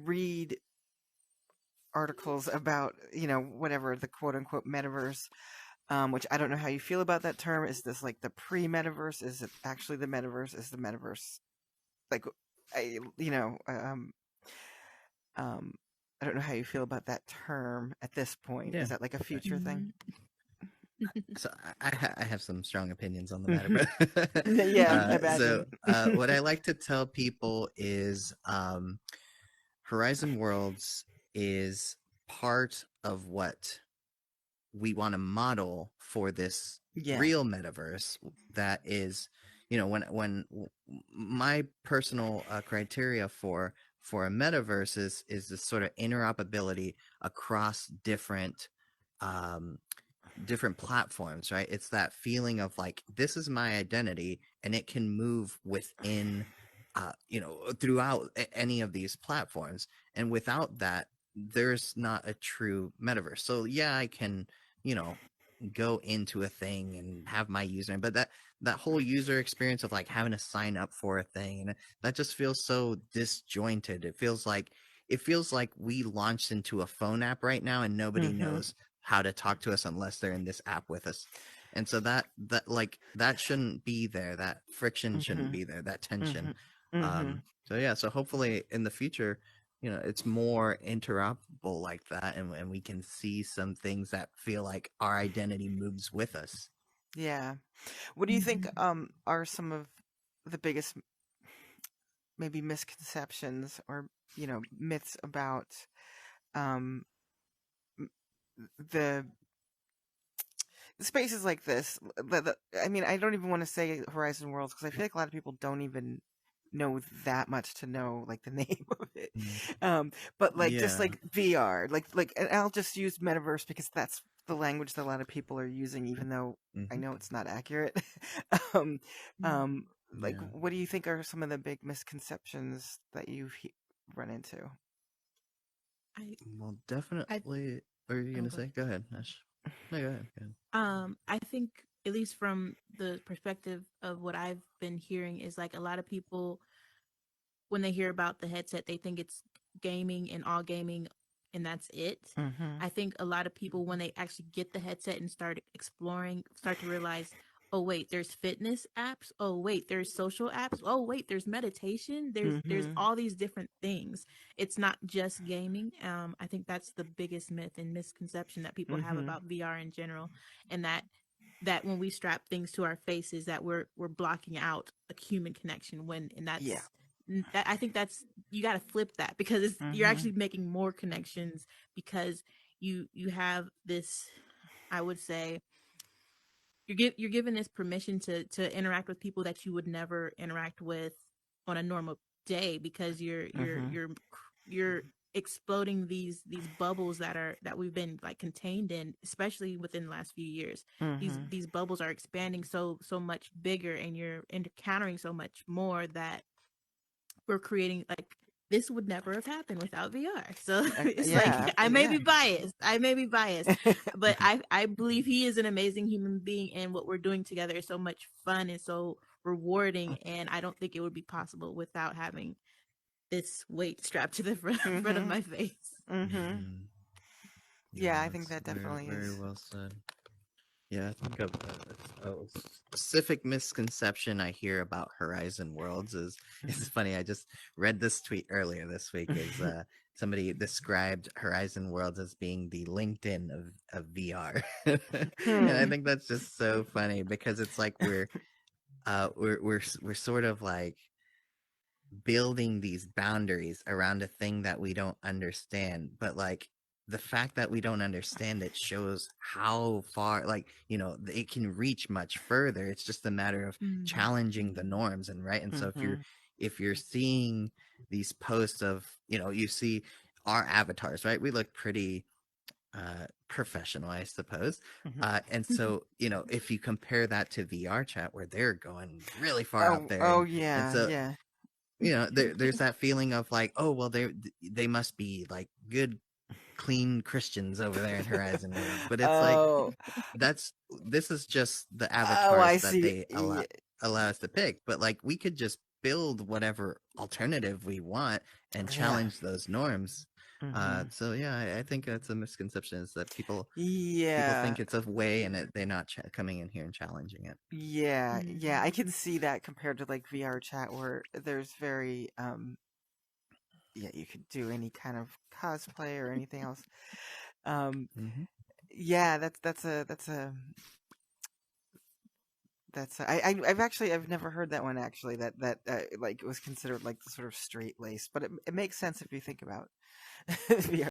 read articles about, whatever the quote unquote metaverse, which I don't know how you feel about that term. Is this like the pre-metaverse? Is it actually the metaverse? Is the metaverse like, I, you know, I don't know how you feel about that term at this point. Yeah. Is that like a future thing? So I have some strong opinions on the matter, but Yeah, I imagine. what I like to tell people is Horizon Worlds is part of what we want to model for this Yeah. real metaverse that is, when my personal criteria for a metaverse is this sort of interoperability across um different platforms, right? It's that feeling of like, this is my identity and it can move within throughout any of these platforms, and without that there's not a true metaverse. So yeah, I can, you know go into a thing and have my username, but that whole user experience of like having to sign up for a thing, and that just feels so disjointed. It feels like we launched into a phone app right now and nobody Mm-hmm. knows how to talk to us unless they're in this app with us. And so that shouldn't be there. That friction shouldn't Mm-hmm. be there, that tension. Mm-hmm. Mm-hmm. So yeah, so hopefully in the future, it's more interoperable like that, and we can see some things that feel like our identity moves with us. Yeah. What do you think are some of the biggest maybe misconceptions or, myths about um the spaces like this? I mean, I don't even want to say Horizon Worlds because I feel like a lot of people don't even know that much to know like the name of it. Mm. But like just Yeah. like VR, and I'll just use metaverse because that's the language that a lot of people are using, even though I Hmm. know it's not accurate. um, like, Yeah. what do you think are some of the big misconceptions that you've run into? I Well, I definitely. What are you oh gonna go say? Go ahead, Ash. No, go ahead. Go ahead. I think at least from the perspective of what I've been hearing is like a lot of people when they hear about the headset they think it's gaming and all gaming and that's it. Mm-hmm. I think a lot of people when they actually get the headset and start exploring start to realize, oh wait, there's fitness apps, oh wait, there's social apps, oh wait, there's meditation, there's Mm-hmm. all these different things. It's not just gaming. I think that's the biggest myth and misconception that people have Mm-hmm. about VR in general, and that when we strap things to our faces that we're blocking out a human connection when and Yeah. that I think that's you got to flip that because you're Mm-hmm. actually making more connections because you have this, I would say, you're given this permission to interact with people that you would never interact with on a normal day because Mm-hmm. you're exploding these bubbles that we've been like contained in, especially within the last few years. these Mm-hmm. these bubbles are expanding so much bigger and you're encountering so much more that we're creating like this would never have happened without VR. So it's Yeah. like I may Yeah. be biased. I may be biased, but I believe he is an amazing human being and what we're doing together is so much fun and so rewarding and I don't think it would be possible without having this weight strapped to the front of Mm-hmm. my face. Mm-hmm. Mm-hmm. Yeah, Yeah, I think that's that very, definitely very is. well said. Yeah, I think a specific misconception I hear about Horizon Worlds is it's funny. I just read this tweet earlier this week. Is somebody described Horizon Worlds as being the LinkedIn of VR, and I Hmm. think that's just so funny because it's like we're sort of like building these boundaries around a thing that we don't understand, but like the fact that we don't understand it shows how far, like, it can reach much further. It's just a matter of Mm-hmm. challenging the norms, and right. And so Mm-hmm. if you're seeing these posts of, you see our avatars, right? We look pretty professional, I suppose. Mm-hmm. And so, if you compare that to VR chat where they're going really far out Oh. there, Oh. and Yeah. so, Yeah. there's that feeling of like, oh well, they must be like good, clean Christians over there in Horizon Worlds. But it's like, Oh. this is just the Oh. I avatars that see. they Yeah. allow us to pick. But like, we could just build whatever alternative we want and Yeah. challenge those norms. Mhm. So yeah, I think that's a misconception, is that people Yeah. think it's a way, and they're not coming in here and challenging it. Yeah. Yeah. I Mhm. can see that compared to like VR chat, where there's very yeah, you could do any kind of cosplay or anything else. Um, Hmm. yeah, I've actually I've never heard that one actually, that like was considered like the sort of straight lace, but it makes sense if you think about VR